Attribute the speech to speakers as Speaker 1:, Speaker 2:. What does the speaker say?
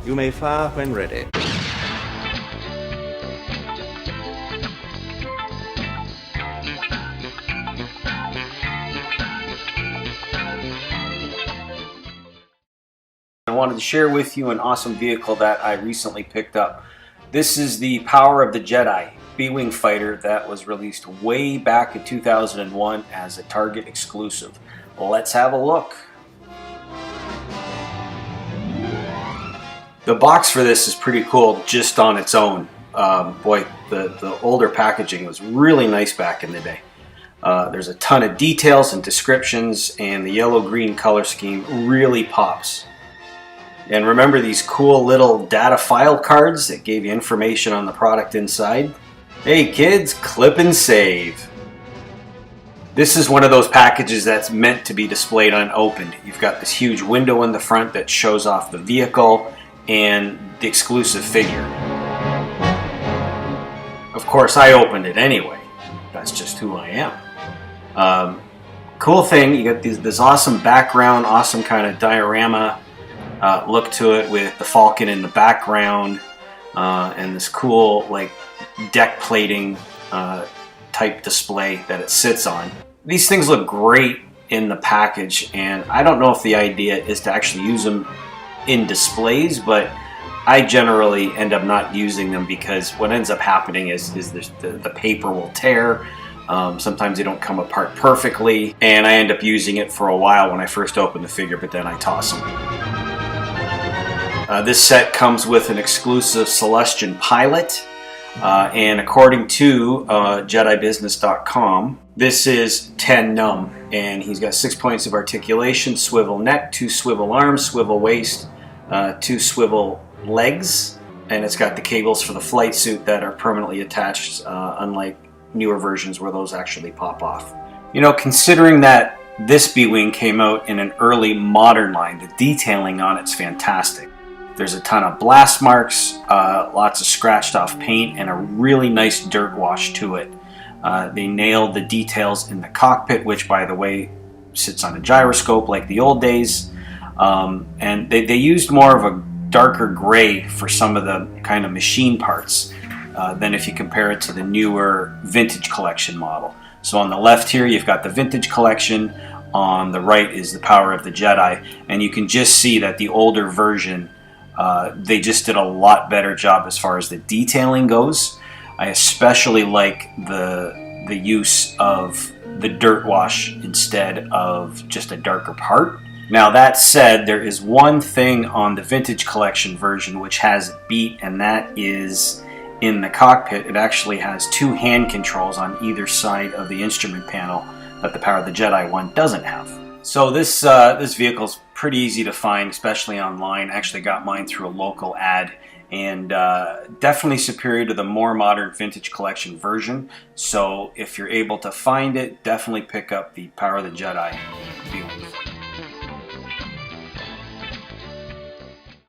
Speaker 1: You may fire when ready.
Speaker 2: I wanted to share with you an awesome vehicle that I recently picked up. This is the Power of the Jedi B-Wing fighter that was released way back in 2001 as a Target exclusive. Let's have a look. The box for this is pretty cool just on its own. Boy, the older packaging was really nice back in the day. There's a ton of details and descriptions, and the yellow-green color scheme really pops. And remember these cool little data file cards that gave you information on the product inside? Hey kids, clip and save. This is one of those packages that's meant to be displayed unopened. You've got this huge window in the front that shows off the vehicle and the exclusive figure. Of course, I opened it anyway. That's just who I am. Cool thing, you got this awesome background, awesome kind of diorama look to it with the Falcon in the background and this cool like deck plating type display that it sits on. These things look great in the package, and I don't know if the idea is to actually use them in displays, but I generally end up not using them because what ends up happening is the paper will tear. Sometimes they don't come apart perfectly, and I end up using it for a while when I first open the figure, but then I toss them. This set comes with an exclusive Celestian pilot, and according to JediBusiness.com, this is 10 num, and he's got 6 points of articulation, swivel neck, 2 swivel arms, swivel waist, 2 swivel legs, and it's got the cables for the flight suit that are permanently attached, unlike newer versions where those actually pop off. You know, considering that this B-Wing came out in an early modern line, the detailing on it's fantastic. There's a ton of blast marks, lots of scratched off paint, and a really nice dirt wash to it. They nailed the details in the cockpit, which by the way sits on a gyroscope like the old days. And they used more of a darker gray for some of the kind of machine parts than if you compare it to the newer vintage collection model. So on the left here you've got the vintage collection, on the right is the Power of the Jedi, and you can just see that the older version they just did a lot better job as far as the detailing goes. I especially like the use of the dirt wash instead of just a darker part. Now that said, there is one thing on the vintage collection version which has beat, and that is in the cockpit. It actually has 2 hand controls on either side of the instrument panel that the Power of the Jedi one doesn't have. So this vehicle's pretty easy to find, especially online. I actually got mine through a local ad, and definitely superior to the more modern vintage collection version. So if you're able to find it, definitely pick up the Power of the Jedi.